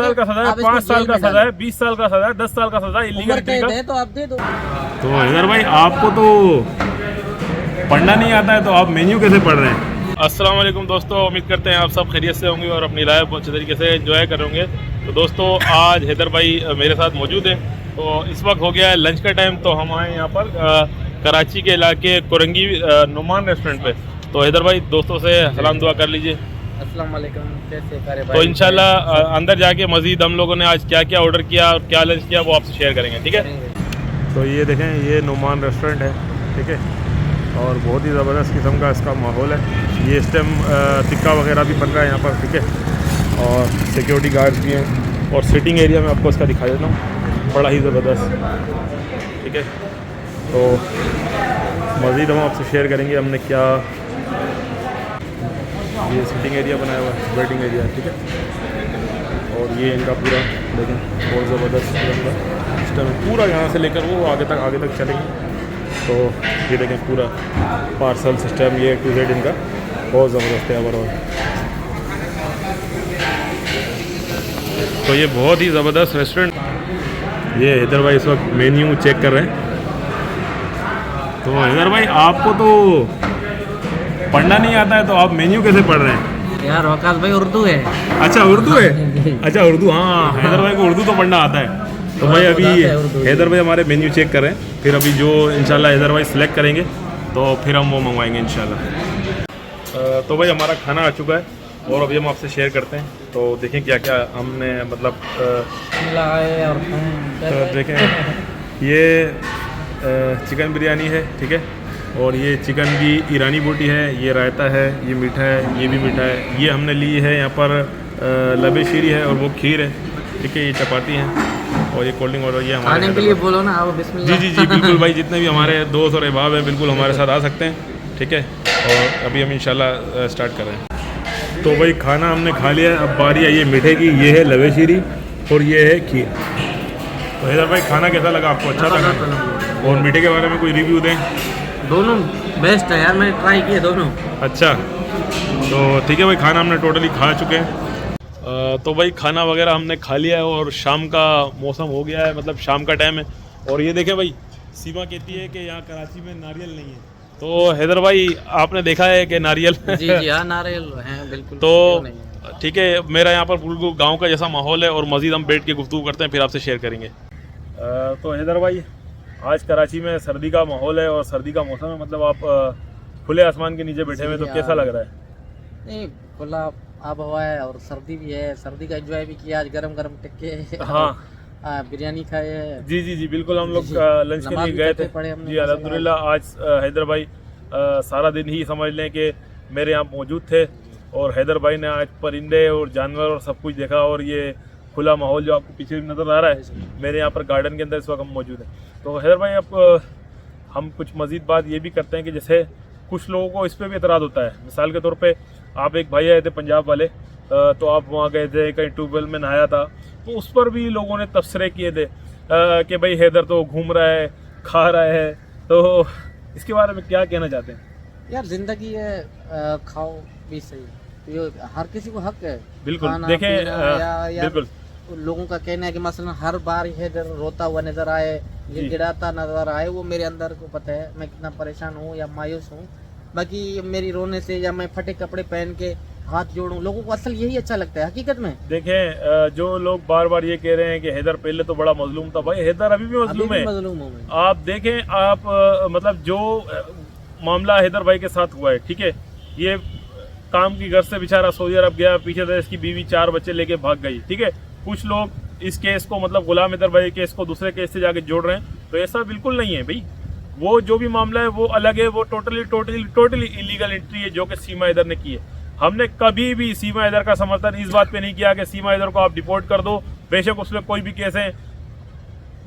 साल का सजा है, 5 साल का सजा है, 20 साल का सजा है, 10 साल का सजा है इलीगल एंट्री का। तो आप दे दो। तो हैदर भाई आपको तो पढ़ना नहीं आता है तो आप मेन्यू कैसे पढ़ रहे हैं? अस्सलाम वालेकुम दोस्तों, उम्मीद करते हैं आप सब खैरियत से होंगे और अपनी लाइफ बहुत अच्छे तरीके से एंजॉय करेंगे। तो दोस्तों आज हैदर भाई मेरे साथ मौजूद हैं। तो इस वक्त हो गया है लंच का टाइम, तो हम आए यहाँ पर कराची के इलाके कोरंगी नुमान रेस्टोरेंट पे। तो हैदर भाई दोस्तों से सलाम दुआ कर लीजिए। अस्सलाम वालेकुम, कैसे करे भाई? तो इंशाल्लाह अंदर जाके मज़ीद हम लोगों ने आज क्या क्या ऑर्डर किया और क्या लंच किया वो आपसे शेयर करेंगे, ठीक है? तो ये देखें, ये नुमान रेस्टोरेंट है, ठीक है, और बहुत ही ज़बरदस्त किस्म का इसका माहौल है। ये इस टाइम टिक्का वगैरह भी बन रहा है यहाँ पर, ठीक है, और सिक्योरिटी गार्ड्स भी हैं। और सिटिंग एरिया में आपको इसका दिखा देता हूँ, बड़ा ही ज़बरदस्त, ठीक है। तो मज़ीद हम आपसे शेयर करेंगे हमने क्या, ये सिटिंग एरिया बनाया हुआ है, वेटिंग एरिया, ठीक है। और ये इनका पूरा देखें, बहुत ज़बरदस्त सिस्टम है पूरा, यहाँ से लेकर वो आगे तक चलेंगे। तो ये देखें पूरा पार्सल सिस्टम, ये टू जेड इनका बहुत ज़बरदस्त है ओवरऑल। तो ये बहुत ही ज़बरदस्त रेस्टोरेंट। ये हैदर भाई इस वक्त मेन्यू चेक कर रहे हैं। तो हैदर भाई आपको तो पढ़ना नहीं आता है तो आप मेन्यू कैसे पढ़ रहे हैं? यार वकास भाई उर्दू है। अच्छा उर्दू है, अच्छा उर्दू, हाँ हैदर भाई को उर्दू तो पढ़ना आता है। तो भाई अभी हैदर भाई हमारे मेन्यू चेक कर रहे हैं, फिर अभी जो इंशाल्लाह हैदर भाई सिलेक्ट करेंगे तो फिर हम वो मंगवाएंगे इंशाल्लाह। तो भाई हमारा खाना आ चुका है और अभी हम आपसे शेयर करते हैं। तो देखें क्या क्या हमने मतलब देखें, ये चिकन बिरयानी है, ठीक है, और ये चिकन की ईरानी बोटी है, ये रायता है, ये मीठा है, ये भी मीठा है। ये हमने ली है यहाँ पर लबे शीरी है और वो खीर है, ठीक है, ये चपाती हैं और ये कोल्ड ड्रिंक ऑर्डर। ये हमारे खाने के लिए बोलो ना आप, बिस्मिल्लाह। जी बिल्कुल भाई, जितने भी हमारे दोस्त और अहबाब हैं बिल्कुल हमारे साथ आ सकते हैं, ठीक है। और अभी हम इंशाल्लाह स्टार्ट कर रहे हैं। तो भाई खाना हमने खा लिया, अब बारी आई है मीठे की। ये है लबे शीरी और ये है खीर। तो हैदर भाई खाना कैसा लगा आपको? अच्छा लगा? और मीठे के बारे में कोई रिव्यू दें? दोनों बेस्ट है यार, मैंने ट्राई किए दोनों। अच्छा, तो ठीक है भाई, खाना हमने टोटली खा चुके हैं। तो भाई खाना वगैरह हमने खा लिया है और शाम का मौसम हो गया है, मतलब शाम का टाइम है। और ये देखें भाई, सीमा कहती है कि यहाँ कराची में नारियल नहीं है। तो हैदर भाई आपने देखा है कि नारियल जी हाँ, नारियल हैं बिल्कुल। तो ठीक है, मेरा यहाँ पर बिल्कुल गाँव का जैसा माहौल है और मज़ीद हम बैठ के गुफ्तगू करते हैं, फिर आपसे शेयर करेंगे। तो हैदर भाई आज कराची में सर्दी का माहौल है और सर्दी का मौसम है, मतलब आप खुले आसमान के नीचे बैठे हुए, तो कैसा लग रहा है? नहीं, खुला आब हवा है और सर्दी भी है, सर्दी का एंजॉय भी किया। आज गरम गरम टिक्के, हाँ, बिरयानी खाए है। जी बिल्कुल, हम लोग लंच के लिए गए थे जी, अल्हम्दुलिल्लाह। आज हैदर भाई सारा दिन ही समझ लें कि मेरे यहाँ मौजूद थे और हैदर भाई ने आज परिंदे और जानवर और सब कुछ देखा। और ये खुला माहौल जो आपको पीछे नज़र आ रहा है, मेरे यहाँ पर गार्डन के अंदर इस वक्त हम मौजूद हैं। तो हैदर भाई अब हम कुछ मज़ीद बात ये भी करते हैं कि जैसे कुछ लोगों को इस पर भी एतराज़ होता है। मिसाल के तौर पे आप एक भाई आए थे पंजाब वाले, तो आप वहाँ गए थे, कहीं ट्यूबवेल में नहाया था, तो उस पर भी लोगों ने तबसरे किए थे कि भाई हैदर तो घूम रहा है, खा रहा है। तो इसके बारे में क्या कहना चाहते हैं? यार जिंदगी है, खाओ भी सही, तो हर किसी को हक है। बिल्कुल देखें, बिल्कुल लोगों का कहना है कि मसलन हर बार हैदर रोता हुआ नजर आए, गिड़गिड़ाता नजर आए, वो मेरे अंदर को पता है मैं कितना परेशान हूँ या मायूस हूँ। बाकी मेरी रोने से या मैं फटे कपड़े पहन के हाथ जोड़ूं, लोगों को असल यही अच्छा लगता है हकीकत में। देखें, जो लोग बार बार ये कह रहे हैं कि हैदर पहले तो बड़ा मजलूम था, भाई हैदर अभी भी मजलूम है। आप देखें, आप मतलब जो मामला हैदर भाई के साथ हुआ है, ठीक है, ये काम की घर से बेचारा सऊदी अरब गया, पीछे से इसकी बीवी 4 बच्चे लेके भाग गई, ठीक है। कुछ लोग इस केस को, मतलब गुलाम हैदर भाई केस को दूसरे केस से जाके जोड़ रहे हैं, तो ऐसा बिल्कुल नहीं है भाई। वो जो भी मामला है वो अलग है, वो टोटली इलीगल एंट्री है जो कि सीमा हैदर ने की है। हमने कभी भी सीमा हैदर का समर्थन इस बात पे नहीं किया कि सीमा हैदर को आप डिपोर्ट कर दो, बेशक उसमें कोई भी केस है।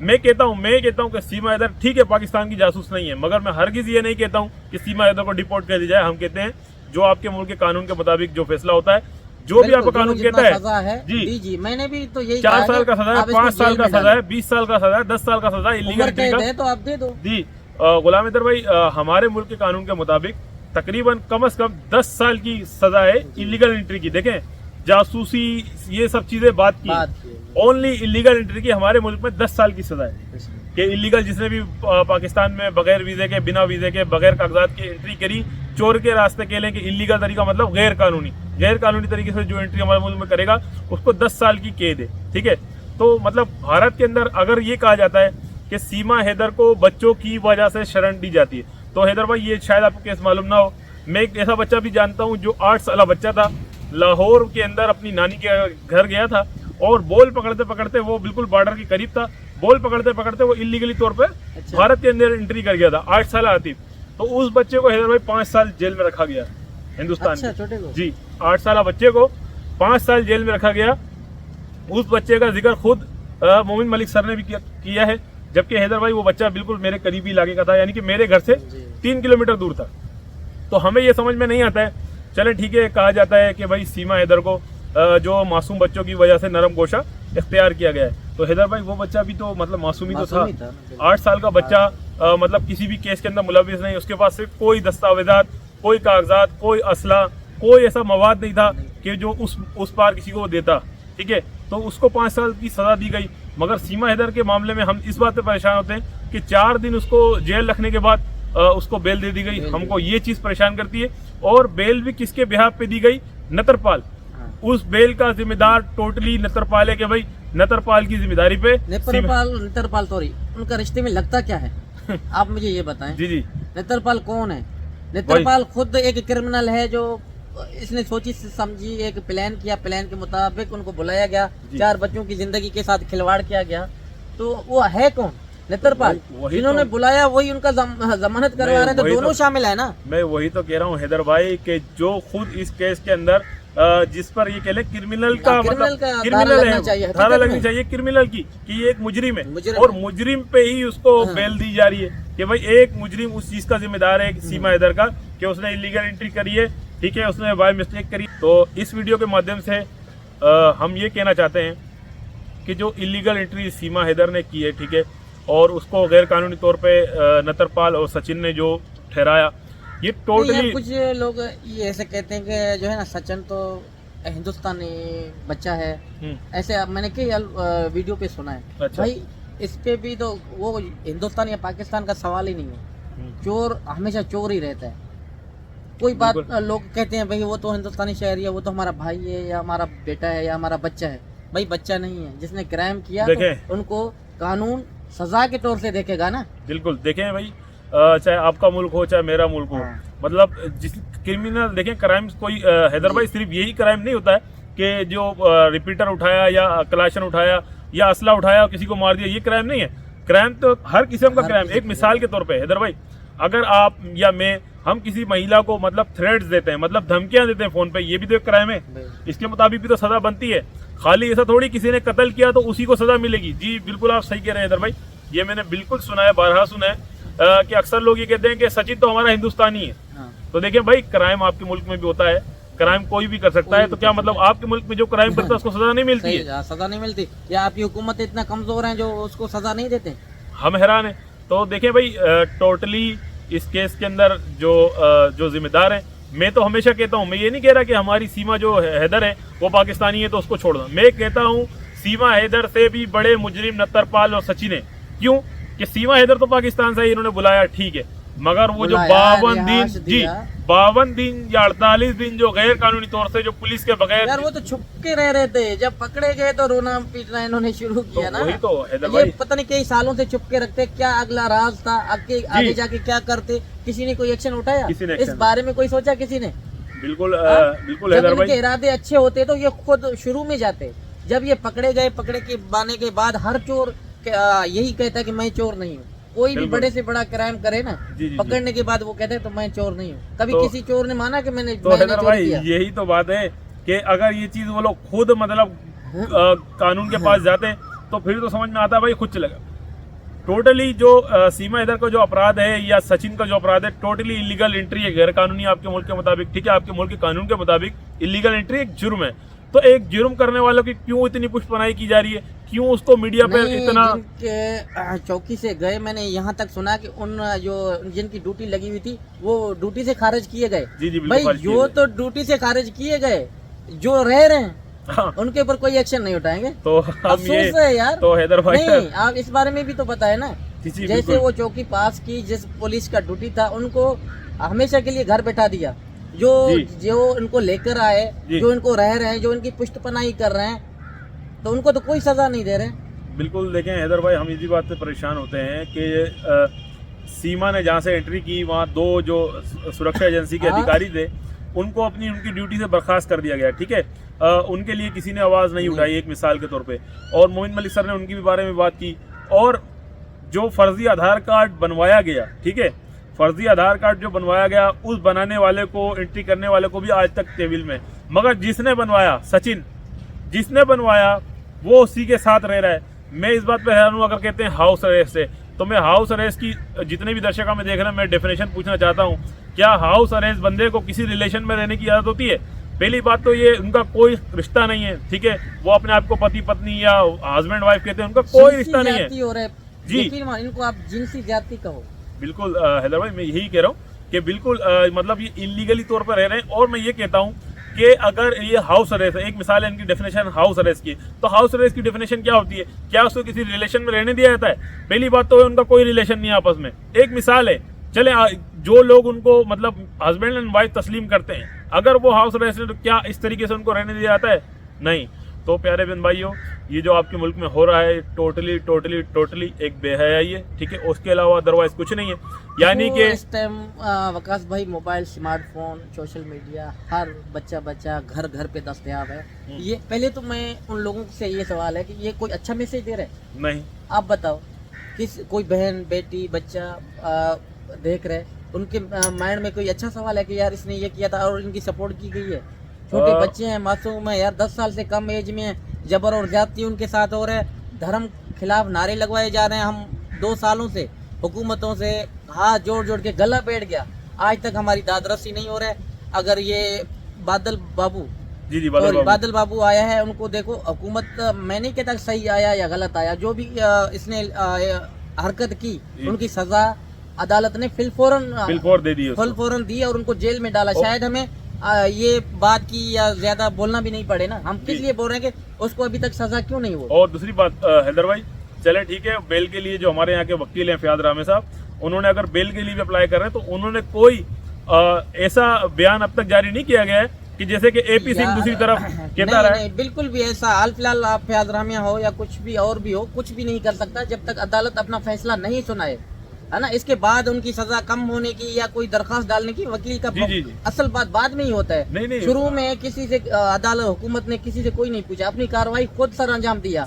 मैं कहता हूँ कि सीमा हैदर ठीक है पाकिस्तान की जासूस नहीं है, मगर मैं हरगिज़ ये नहीं कहता हूँ कि सीमा हैदर को डिपोर्ट कर दी जाए। हम कहते हैं जो आपके मुल्क के कानून के मुताबिक जो फैसला होता है, जो भी आपका कानून कहता है, जी मैंने भी तो यही 4 साल का सजा है, 5 साल का सजा है, 20 साल का सजा है, 10 साल का सजा है इलीगल एंट्री का, तो आप दे दो जी। गुलाम हैदर भाई हमारे मुल्क के कानून के मुताबिक तकरीबन कम से कम 10 साल की सजा है इलीगल एंट्री की। देखें जासूसी, ये सब चीजें बात की। ओनली इलीगल एंट्री की हमारे मुल्क में 10 साल की सजा है कि इलीगल जिसने भी पाकिस्तान में बगैर वीजे के, बिना वीजे के, बगैर कागजात की एंट्री करी, चोर के रास्ते के लिए, कि इलीगल तरीका मतलब गैर कानूनी तरीके से जो एंट्री हमारे मुल्क में करेगा उसको 10 साल की कैद है। ठीक है, तो मतलब भारत के अंदर अगर ये कहा जाता है कि सीमा हैदर को बच्चों की वजह से शरण दी जाती है, तो हैदर भाई ये शायद आपको केस मालूम ना हो, मैं एक ऐसा बच्चा भी जानता हूँ जो 8 साल बच्चा था, लाहौर के अंदर अपनी नानी के घर गया था और बॉल पकड़ते पकड़ते, वो बिल्कुल बॉर्डर के करीब था, बॉल पकड़ते पकड़ते वो इलीगली तौर पे भारत के अंदर एंट्री कर गया था, 8 साल आतिफ। तो उस बच्चे को हैदर भाई 5 साल जेल में रखा गया हिंदुस्तान में। जी, 8 साल बच्चे को 5 साल जेल में रखा गया। उस बच्चे का जिक्र खुद मोमिन मलिक सर ने भी किया है, जबकि हैदर भाई वो बच्चा बिल्कुल मेरे करीबी इलाके का था, यानी कि मेरे घर से 3 किलोमीटर दूर था। तो हमें ये समझ में नहीं आता है। चले ठीक है, कहा जाता है कि भाई सीमा हैदर को जो मासूम बच्चों की वजह से नरम गोशा इख्तियार किया गया है, तो हैदर भाई वो बच्चा भी तो मतलब मासूम ही तो था। 8 साल का बच्चा मतलब किसी भी केस के अंदर मुलविस नहीं, उसके पास सिर्फ कोई दस्तावेजात, कोई कागजात, कोई असला, कोई ऐसा मवाद नहीं था कि जो उस पार किसी को देता। ठीक है, तो उसको 5 साल की सजा दी गई। मगर सीमा हैदर के मामले में हम इस बात पे परेशान होते हैं कि 4 दिन उसको जेल रखने के बाद उसको बेल दे दी गई। हमको ये चीज परेशान करती है। और बेल भी किसके बिहाफ पे दी गई? नतरपाल। उस बेल का जिम्मेदार टोटली नतरपाल है कि भाई नतरपाल की जिम्मेदारी पे नतरपाल सॉरी, उनका रिश्ते में लगता क्या है? आप मुझे ये बताएं। जी। नतरपाल कौन है? नतरपाल खुद एक क्रिमिनल है जो इसने सोची समझी एक प्लान किया, प्लान के मुताबिक उनको बुलाया गया, 4 बच्चों की जिंदगी के साथ खिलवाड़ किया गया। तो वो है कौन? नतरपाल। जिन्होंने बुलाया वही उनका जमानत करवा रहे हैं, तो दोनों शामिल है ना। मैं वही तो कह रहा हूँ हैदर भाई के जो खुद इस केस के अंदर जिस पर ये कह ले क्रिमिनल का मतलब क्रिमिनल है, धारा लगनी चाहिए क्रिमिनल की कि ये एक मुजरिम है और मुजरिम पे ही उसको बेल दी जा रही है कि भाई एक मुजरिम उस चीज का जिम्मेदार है सीमा हैदर का कि उसने इलीगल एंट्री करी है। ठीक है, उसने बाय मिस्टेक करी। तो इस वीडियो के माध्यम से हम ये कहना चाहते हैं कि जो इलीगल एंट्री सीमा हैदर ने की है, ठीक है, और उसको गैर कानूनी तौर पे नतरपाल और सचिन ने जो ठहराया, ये टोटली कुछ लोग ये ऐसे कहते हैं कि जो है ना सचिन तो हिंदुस्तानी बच्चा है, ऐसे मैंने कई वीडियो पे सुना है। अच्छा। भाई इस पे भी तो वो हिंदुस्तान या पाकिस्तान का सवाल ही नहीं है, चोर हमेशा चोर ही रहता है। कोई बात लोग कहते हैं भाई वो तो हिंदुस्तानी शहरी है, वो तो हमारा भाई है या हमारा बेटा है या हमारा बच्चा है। भाई बच्चा नहीं है, जिसने क्राइम किया तो उनको कानून सजा के तौर से देखेगा ना। बिल्कुल देखें भाई, चाहे आपका मुल्क हो चाहे मेरा मुल्क हो, मतलब जिस क्रिमिनल देखें क्राइम कोई हैदर भाई सिर्फ यही क्राइम नहीं होता है कि जो रिपीटर उठाया या कलाशन उठाया या असला उठाया और किसी को मार दिया, ये क्राइम नहीं है। क्राइम तो हर किस्म का क्राइम। एक मिसाल के तौर पे हैदर भाई, अगर आप या मैं हम किसी महिला को मतलब थ्रेट्स देते हैं, मतलब धमकियां देते हैं फोन पे, ये भी तो एक क्राइम है। इसके मुताबिक भी तो सजा बनती है। खाली ऐसा थोड़ी किसी ने कत्ल किया तो उसी को सजा मिलेगी। जी बिल्कुल आप सही कह रहे हैं हैदर भाई, ये मैंने बिल्कुल सुना है, बारहा सुना है कि अक्सर लोग ये कहते हैं कि सचिन तो हमारा हिंदुस्तानी है। तो देखिए भाई, क्राइम आपके मुल्क में भी होता है, क्राइम कोई भी कर सकता है। तो क्या मतलब आपके मुल्क में जो क्राइम करता है उसको सजा नहीं मिलती है? सजा नहीं मिलती या आपकी हुकूमत इतना कमजोर है जो उसको सजा नहीं देते? हम हैरान है। तो देखें भाई, टोटली इस केस के अंदर जो जिम्मेदार है, मैं तो हमेशा कहता हूँ, मैं ये नहीं कह रहा कि हमारी सीमा जो हैदर है वो पाकिस्तानी है तो उसको छोड़ दो। मैं कहता हूँ सीमा हैदर से भी बड़े मुजरिम नतरपाल और सचिन है। क्यों कि सीमा हैदर तो पाकिस्तान से इन्होंने बुलाया, ठीक है, मगर वो जो 52 दिन या 48 दिन जो गैर कानूनी तौर से जो पुलिस के बगैर, यार वो तो छुप के रह रहे थे, जब पकड़े गए तो रोना पीटना इन्होंने शुरू किया ना। वही तो हैदर भाई, पता नहीं कई सालों से छुप के रखते, क्या अगला राज था, आगे जाके क्या करते, किसी ने कोई एक्शन उठाया? इस बारे में कोई सोचा किसी ने? बिल्कुल हैदर भाई, इरादे अच्छे होते तो ये खुद शुरू में जाते। जब ये पकड़े गए, पकड़े के बाने के बाद हर चोर यही कहता है कि मैं चोर नहीं हूँ। कोई भी बड़े से बड़ा क्राइम करे ना, पकड़ने के बाद वो कहते हैं तो मैं चोर नहीं हूँ। कभी किसी चोर ने माना कि मैंने हैदर भाई, यही तो बात है कि अगर ये चीज वो लोग खुद मतलब कानून के पास जाते तो फिर तो समझ में आता है भाई, खुद चलेगा। टोटली जो सीमा हैदर का जो अपराध है या सचिन का जो अपराध है, टोटली इलीगल एंट्री है, गैर कानूनी आपके मुल्क के मुताबिक। ठीक है, आपके मुल्क के कानून के मुताबिक इलीगल एंट्री एक जुर्म है। तो एक जुर्म करने वालों की क्यों इतनी पुष्पनाई की जा रही है? क्यों उसको मीडिया पे इतना? चौकी से गए, मैंने यहाँ तक सुना कि उन जो जिनकी ड्यूटी लगी हुई थी वो ड्यूटी से खारिज किए गए। जी भाई, जो तो ड्यूटी से खारिज किए गए जो रह रहे हैं हाँ। उनके ऊपर कोई एक्शन नहीं उठाएंगे। तो हम अफसोस है यार। तो हैदर भाई नहीं, आप इस बारे में भी तो बताए ना, जैसे वो चौकी पास की जिस पुलिस का ड्यूटी था उनको हमेशा के लिए घर बैठा दिया, जो उनको लेकर आए, जो इनको रह रहे हैं, जो इनकी पुष्टपनाही कर रहे हैं, तो उनको तो कोई सजा नहीं दे रहे। बिल्कुल देखें हैदर भाई, हम इसी बात से परेशान होते हैं कि सीमा ने जहाँ से एंट्री की वहाँ 2 जो सुरक्षा एजेंसी के अधिकारी थे उनको उनकी ड्यूटी से बर्खास्त कर दिया गया, ठीक है। उनके लिए किसी ने आवाज़ नहीं उठाई, एक मिसाल के तौर पे। और मोमिन मलिक सर ने उनकी भी बारे में बात की। और जो फर्जी आधार कार्ड बनवाया गया, ठीक है, फर्जी आधार कार्ड जो बनवाया गया, उस बनाने वाले को, एंट्री करने वाले को भी आज तक टेबल में, मगर जिसने बनवाया, सचिन जिसने बनवाया, वो उसी के साथ रह रहा है। मैं इस बात पर हैरान हूँ, अगर कहते हैं हाउस अरेस्ट है, तो मैं हाउस अरेस्ट की, जितने भी दर्शक में देख रहे हैं, मैं डेफिनेशन पूछना चाहता हूँ, क्या हाउस अरेस्ट बंदे को किसी रिलेशन में रहने की आदत होती है? पहली बात तो ये, उनका कोई रिश्ता नहीं है, ठीक है। वो अपने आप को पति पत्नी या हस्बैंड वाइफ कहते हैं, उनका कोई रिश्ता नहीं है जी। इनको आप जिनसी जाति कहो। बिल्कुल हैदर भाई, मैं यही कह रहा हूँ कि बिल्कुल मतलब ये इलीगली तौर पर रह रहे हैं। और मैं ये कहता हूँ कि अगर ये हाउस अरेस्ट है, एक मिसाल है इनकी डेफिनेशन हाउस अरेस्ट की, तो हाउस अरेस्ट की डेफिनेशन क्या होती है? क्या उसको किसी रिलेशन में रहने दिया जाता है? पहली बात तो उनका कोई रिलेशन नहीं है आपस में। एक मिसाल है, चले जो लोग उनको मतलब हस्बैंड एंड वाइफ तस्लीम करते हैं, अगर वो हाउस अरेस्ट है तो क्या इस तरीके से उनको रहने दिया जाता है? नहीं। तो प्यारे बहन भाइयों, ये जो आपके मुल्क में हो रहा है टोटली एक बेहयाई है, ठीक है। उसके अलावा अदरवाइज कुछ नहीं है। यानी कि इस टाइम वकास भाई मोबाइल, स्मार्टफोन, सोशल मीडिया, हर बच्चा घर पे दस्तयाब है। ये पहले तो मैं उन लोगों से ये सवाल है कि ये कोई अच्छा मैसेज दे रहे हैं? नहीं। आप बताओ, कोई बहन, बेटी, बच्चा देख रहे, उनके माइंड में कोई अच्छा सवाल है कि यार इसने ये किया था और इनकी सपोर्ट की गई है? छोटे बच्चे हैं, मासूम है यार, 10 साल से कम एज में जबर और ज्यादती उनके साथ हो रहे हैं। धर्म खिलाफ नारे लगवाए जा रहे हैं। हम 2 सालों से हुकूमतों से हाथ जोड़ के गला बैठ गया, आज तक हमारी दाद रसी नहीं हो रहा है। अगर ये बादल बाबू बादल बाबू आया है, उनको देखो, हुकूमत, मैं नहीं कहता सही आया या गलत आया, जो भी इसने हरकत की उनकी सजा अदालत ने फौरन दी और उनको जेल में डाला। शायद हमें ये बात की या ज्यादा बोलना भी नहीं पड़े ना, हम किस लिए बोल रहे हैं कि उसको अभी तक सजा क्यों नहीं हुई। और दूसरी बात हैदर भाई, चले ठीक है, बेल के लिए जो हमारे यहाँ के वकील हैं फयाद रामे साहब, उन्होंने अगर बेल के लिए भी अप्लाई कर रहे हैं तो उन्होंने कोई ऐसा बयान अब तक जारी नहीं किया गया है कि जैसे कि एपी सिंह दूसरी तरफ कहता रहा है। बिल्कुल भी ऐसा हाल फिलहाल आप फयाद रामिया हो या कुछ भी और भी हो, कुछ भी नहीं कर सकता जब तक अदालत अपना फैसला नहीं सुनाए, है ना। इसके बाद उनकी सजा कम होने की या कोई दरखास्त डालने की वकील का असल बात बाद में ही होता है। नहीं। शुरू में किसी से अदालत, हुकूमत ने किसी से कोई नहीं पूछा, अपनी कार्रवाई खुद सर अंजाम दिया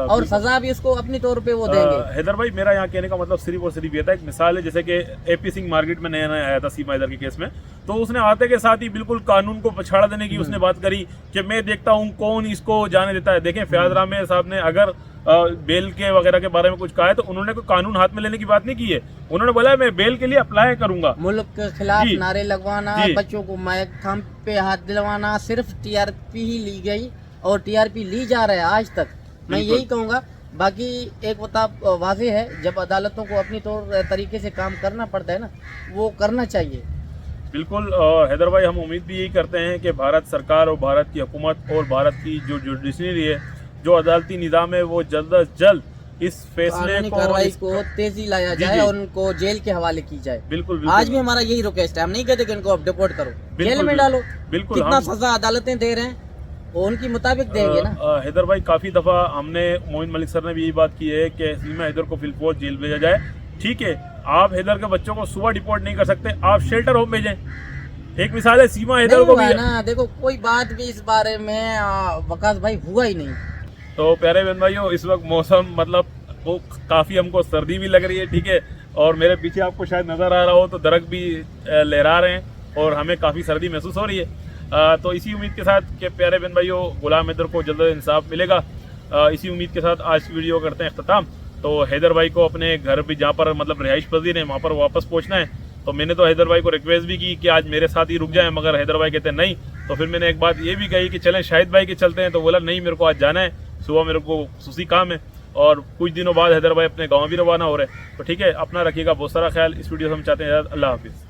और सजा भी उसको अपनी तौर पे वो देंगे। हैदर भाई, मेरा यहाँ कहने का मतलब सिर्फ और सिर्फ ये था, एक मिसाल है, जैसे कि एपी सिंह मार्केट में नया आया था सीमा हैदर के केस में, तो उसने आते के साथ ही बिल्कुल कानून को पछाड़ा देने की उसने बात करी कि मैं देखता हूँ कौन इसको जाने देता है। देखें, फयाद रामे साहब ने अगर बेल के वगैरह के बारे में कुछ कहा है तो उन्होंने कोई कानून हाथ में लेने की बात नहीं की है। उन्होंने बोला मैं बेल के लिए अप्लाई करूंगा। मुल्क के खिलाफ नारे लगवाना, बच्चों को माइक थंब पे हाथ दिलवाना, सिर्फ टीआरपी ही ली गई और टीआरपी ली जा रहा है आज तक। मैं यही कहूँगा। बाकी एक बात वाज़ेह है, जब अदालतों को अपनी तरीके से काम करना पड़ता है ना, वो करना चाहिए। बिल्कुल हैदर भाई, हम उम्मीद भी यही करते हैं कि भारत सरकार और भारत की हुकूमत और भारत की जो जुडिशरी है, जो अदालती निज़ाम है, वो जल्द अज जल्द इस फैसले को तेजी लाया जाए और उनको जेल के हवाले की जाए। बिल्कुल। आज भी हमारा यही रिक्वेस्ट है, हम नहीं कहते कि इनको अब डिपोर्ट करो, जेल में डालो। बिल्कुल। कितना सजा अदालतें दे रहे हैं वो उनकी मुताबिक देंगे ना। हैदर भाई, काफ़ी दफ़ा हमने, मोमिन मलिक सर ने भी यही बात की है कि सीमा हैदर को फिलफौज जेल भेजा जाए। ठीक है, आप हैदर के बच्चों को सुबह डिपोर्ट नहीं कर सकते, आप शेल्टर होम भेजें। एक मिसाल है, सीमा हैदर को भी ना, देखो कोई बात भी इस बारे में वकास भाई हुआ ही नहीं। तो प्यारे बहन भाइयों, इस वक्त मौसम मतलब वो काफ़ी हमको सर्दी भी लग रही है, ठीक है, और मेरे पीछे आपको शायद नज़र आ रहा हो तो दरख्त भी लहरा रहे हैं और हमें काफ़ी सर्दी महसूस हो रही है। तो इसी उम्मीद के साथ कि प्यारे बहन भाइयों, गुलाम हैदर को जल्द इंसाफ मिलेगा, इसी उम्मीद के साथ आज की वीडियो करते हैं अख्ताम। तो हैदर भाई को अपने घर भी, जहाँ पर मतलब रिहाइश पजीर है, वहाँ पर वापस पहुँचना है। तो मैंने तो हैदर भाई को रिक्वेस्ट भी की कि आज मेरे साथ ही रुक जाएं, मगर हैदर भाई कहते हैं नहीं। तो फिर मैंने एक बात ये भी कही कि चलें शाहिद भाई के चलते हैं, तो बोला नहीं, मेरे को आज जाना है, सुबह मेरे को खुसूसी काम है और कुछ दिनों बाद हैदर भाई अपने गाँव भी रवाना हो रहे हैं। तो ठीक है, अपना रखिएगा बहुत सारा ख्याल। इस वीडियो से हम चाहते हैं, अल्लाह हाफिज़।